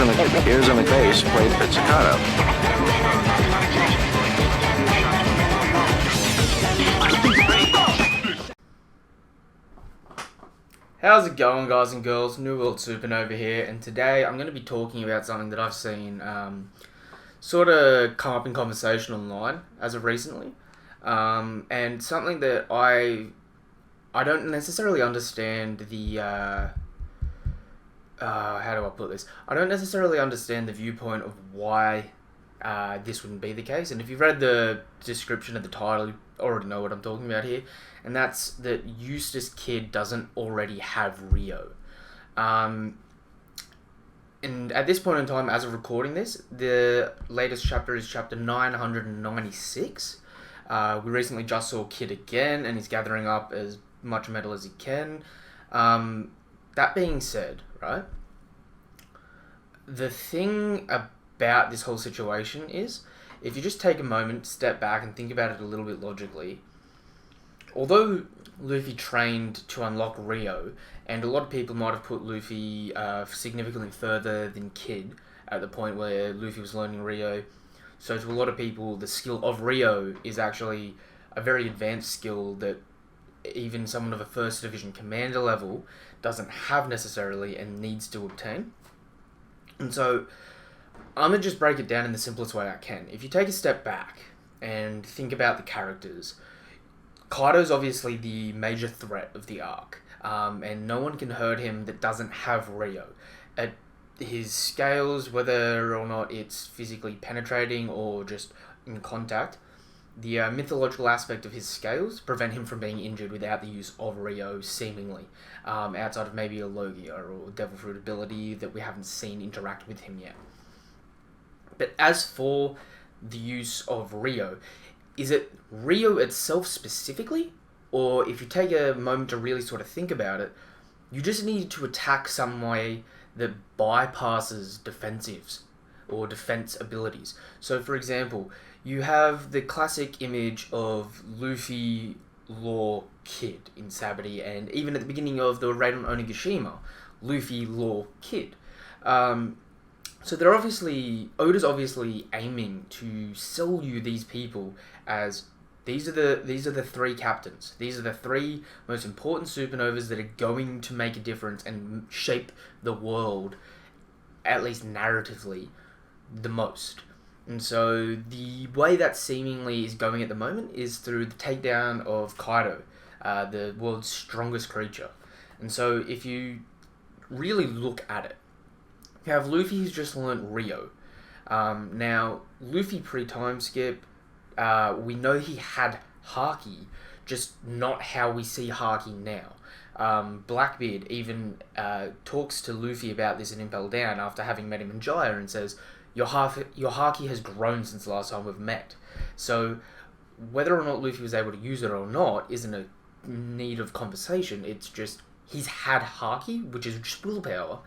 ears in the case played pizzicato. How's it going, guys and girls? New World Supernova here, and today I'm going to be talking about something that I've seen sort of come up in conversation online as of recently, and something that I don't necessarily understand the how do I put this? I don't necessarily understand the viewpoint of why this wouldn't be the case. And if you've read the description of the title, you already know what I'm talking about here. And that's that Eustass kid doesn't already have Ryou. And at this point in time, as of recording this, the latest chapter is chapter 996. We recently just saw Kid again, and he's gathering up as much metal as he can. That being said, right, the thing about this whole situation is, if you just take a moment, step back, and think about it a little bit logically, although Luffy trained to unlock Ryou, and a lot of people might have put Luffy significantly further than Kid at the point where Luffy was learning Ryou, so to a lot of people, the skill of Ryou is actually a very advanced skill that even someone of a First Division Commander level doesn't have necessarily and needs to obtain. And so, I'm going to just break it down in the simplest way I can. If you take a step back and think about the characters, Kaido's obviously the major threat of the arc, and no one can hurt him that doesn't have Ryou. At his scales, whether or not it's physically penetrating or just in contact, the mythological aspect of his scales prevent him from being injured without the use of Ryou, seemingly, outside of maybe a Logia or Devil Fruit ability that we haven't seen interact with him yet. But as for the use of Ryou, is it Ryou itself specifically? Or if you take a moment to really sort of think about it, you just need to attack some way that bypasses defensives or defense abilities. So for example, you have the classic image of Luffy, Law, Kid in Sabaody, and even at the beginning of the raid on Onigashima, Luffy, Law, Kid. So they're Oda's obviously aiming to sell you these people as these are the three captains. These are the three most important supernovas that are going to make a difference and shape the world, at least narratively, the most. And so the way that seemingly is going at the moment is through the takedown of Kaido, the world's strongest creature. And so if you really look at it, you have Luffy who's just learnt Ryou. Now, Luffy pre-time skip, we know he had Haki, just not how we see Haki now. Blackbeard even talks to Luffy about this in Impel Down after having met him in Jaya and says, your Haki has grown since the last time we've met. So, whether or not Luffy was able to use it or not isn't a need of conversation. It's just, he's had Haki, which is just willpower,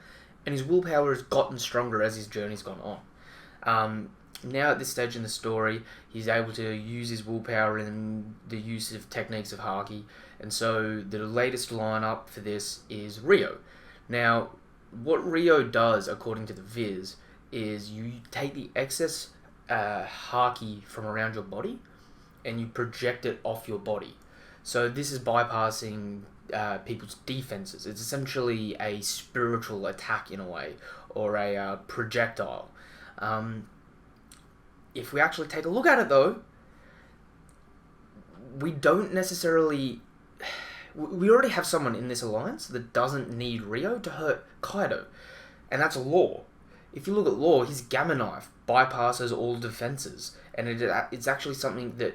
and his willpower has gotten stronger as his journey's gone on. Now at this stage in the story, he's able to use his willpower in the use of techniques of Haki, and so the latest lineup for this is Ryou. Now, what Ryou does, according to the Viz, is you take the excess Haki from around your body, and you project it off your body. So this is bypassing people's defenses. It's essentially a spiritual attack in a way, or a projectile. If we actually take a look at it though, we don't necessarily... We already have someone in this alliance that doesn't need Ryou to hurt Kaido, and that's Law. If you look at Law, his Gamma Knife bypasses all defenses, and it's actually something that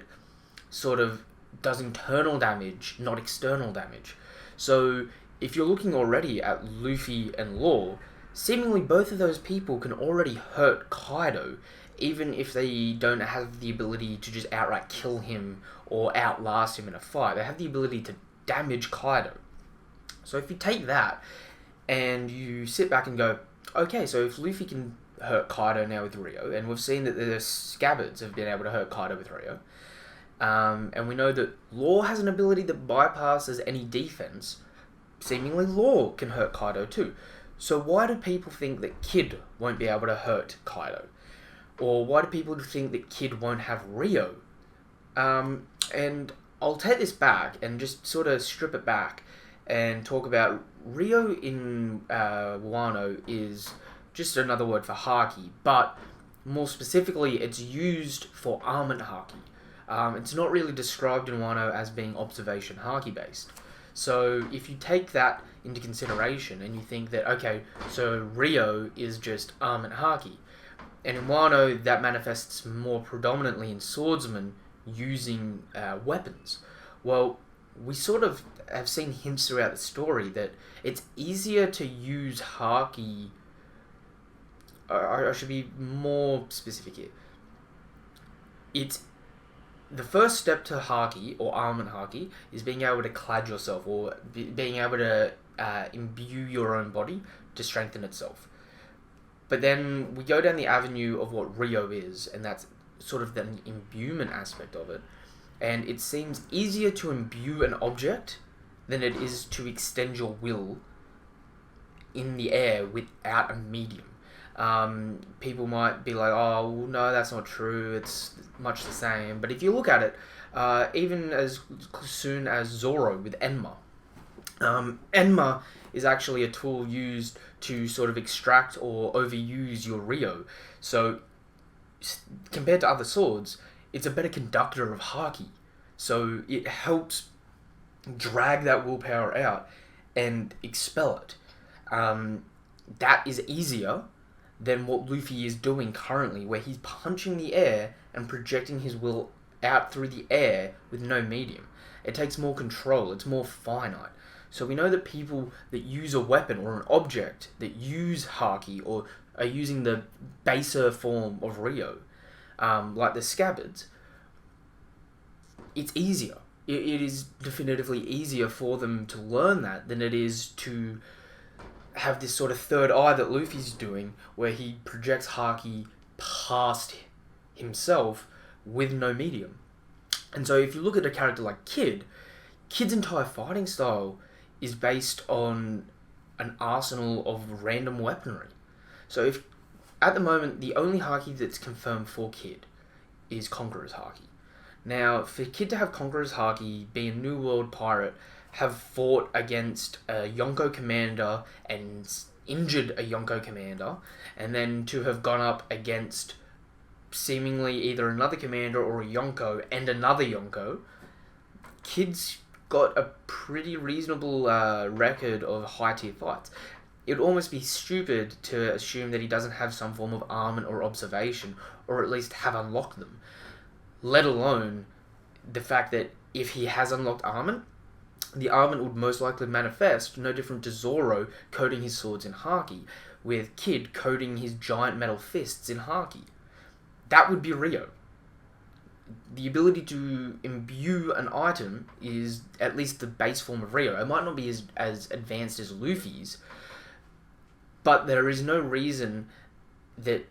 sort of does internal damage, not external damage. So if you're looking already at Luffy and Law, seemingly both of those people can already hurt Kaido, even if they don't have the ability to just outright kill him or outlast him in a fight. They have the ability to damage Kaido. So if you take that and you sit back and go, okay, so if Luffy can hurt Kaido now with Ryou, and we've seen that the Scabbards have been able to hurt Kaido with Ryou, and we know that Law has an ability that bypasses any defense, seemingly Law can hurt Kaido too. So why do people think that Kid won't be able to hurt Kaido? Or why do people think that Kid won't have Ryou? And I'll take this back and just sort of strip it back and talk about Ryou in Wano is just another word for Haki, but more specifically, it's used for armament Haki. It's not really described in Wano as being observation Haki based. So if you take that into consideration and you think that, okay, so Ryou is just armament Haki, and in Wano that manifests more predominantly in swordsmen using weapons. Well, we sort of have seen hints throughout the story that it's easier to use Haki. I should be more specific here. It's the first step to Haki, or armament Haki, is being able to clad yourself, or being able to imbue your own body to strengthen itself. But then we go down the avenue of what Ryou is, and that's sort of the imbuement aspect of it. And it seems easier to imbue an object than it is to extend your will in the air without a medium. People might be like, oh, well, no, that's not true, it's much the same. But if you look at it, even as soon as Zoro with Enma, Enma is actually a tool used to sort of extract or overuse your Ryou. So, compared to other swords, it's a better conductor of Haki. So, it helps drag that willpower out and expel it. That is easier than what Luffy is doing currently, where he's punching the air and projecting his will out through the air with no medium. It takes more control, it's more finite. So we know that people that use a weapon or an object that use Haki or are using the baser form of Ryou, like the scabbards, it's easier. It is definitively easier for them to learn that than it is to have this sort of third eye that Luffy's doing, where he projects Haki past himself with no medium. And so if you look at a character like Kid's entire fighting style is based on an arsenal of random weaponry. So if at the moment the only Haki that's confirmed for Kid is Conqueror's Haki. Now, for Kid to have Conqueror's Haki, be a New World pirate, have fought against a Yonko commander and injured a Yonko commander, and then to have gone up against seemingly either another commander or a Yonko and another Yonko, Kid's got a pretty reasonable record of high-tier fights. It would almost be stupid to assume that he doesn't have some form of armament or observation, or at least have unlocked them. Let alone the fact that if he has unlocked armament, the armament would most likely manifest no different to Zoro coating his swords in Haki, with Kid coating his giant metal fists in Haki. That would be Ryou. The ability to imbue an item is at least the base form of Ryou. It might not be as advanced as Luffy's, but there is no reason that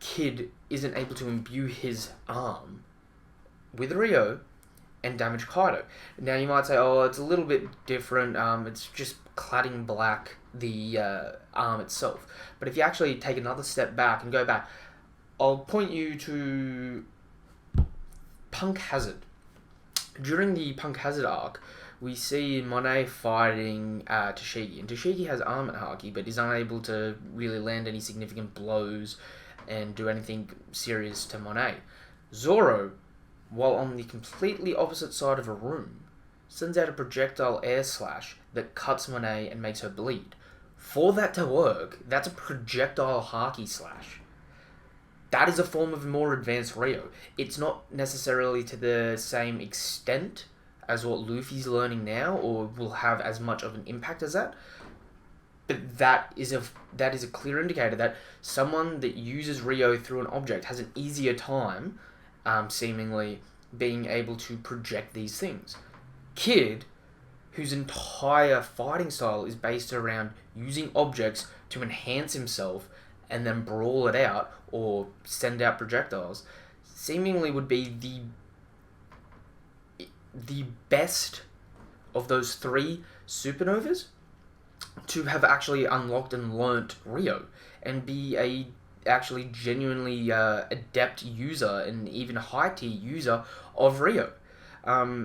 Kid isn't able to imbue his arm with Ryou and damage Kaido. Now you might say, oh, it's a little bit different, it's just cladding black the arm itself. But if you actually take another step back and go back, I'll point you to Punk Hazard. During the Punk Hazard arc, we see Monet fighting Tashigi, and Tashigi has armament Haki, but is unable to really land any significant blows and do anything serious to Monet. Zoro, while on the completely opposite side of a room, sends out a projectile air slash that cuts Monet and makes her bleed. For that to work, that's a projectile Haki slash. That is a form of more advanced Ryou. It's not necessarily to the same extent as what Luffy's learning now, or will have as much of an impact as that. But that is a clear indicator that someone that uses Ryou through an object has an easier time, seemingly, being able to project these things. Kid, whose entire fighting style is based around using objects to enhance himself and then brawl it out or send out projectiles, seemingly would be the best of those three supernovas. to have actually unlocked and learnt Ryou and be a actually genuinely adept user and even high tier user of Ryou.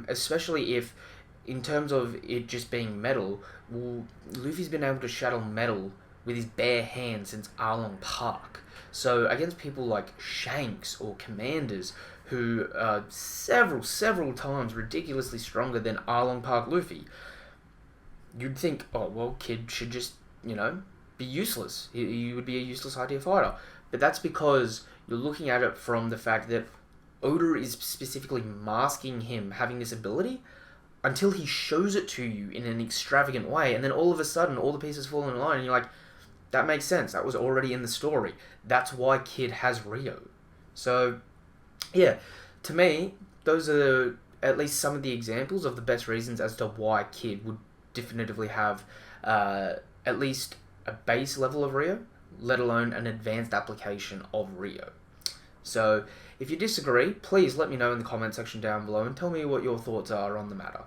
Especially if, in terms of it just being metal, well, Luffy's been able to shadow metal with his bare hands since Arlong Park. So against people like Shanks or Commanders, who are several times ridiculously stronger than Arlong Park Luffy, you'd think, oh well, Kid should just, be useless. He would be a useless high tier fighter. But that's because you're looking at it from the fact that Oda is specifically masking him having this ability until he shows it to you in an extravagant way, and then all of a sudden all the pieces fall in line and you're like, that makes sense. That was already in the story. That's why Kid has Ryou. So, yeah, to me, those are at least some of the examples of the best reasons as to why Kid would definitively have at least a base level of Ryou, let alone an advanced application of Ryou. So, if you disagree, please let me know in the comment section down below and tell me what your thoughts are on the matter.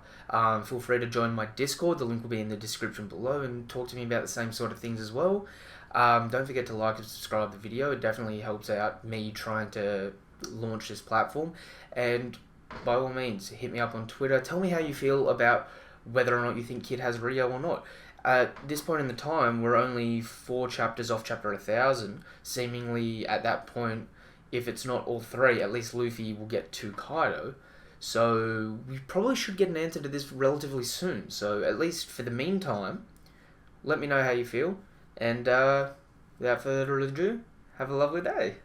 Feel free to join my Discord, the link will be in the description below, and talk to me about the same sort of things as well. Don't forget to like and subscribe the video, it definitely helps out me trying to launch this platform. And by all means, hit me up on Twitter, tell me how you feel about whether or not you think Kid has Ryou or not. At this point in the time, we're only 4 chapters off chapter 1000, seemingly at that point, if it's not all 3, at least Luffy will get 2 Kaido. So we probably should get an answer to this relatively soon. So at least for the meantime, let me know how you feel. And without further ado, have a lovely day.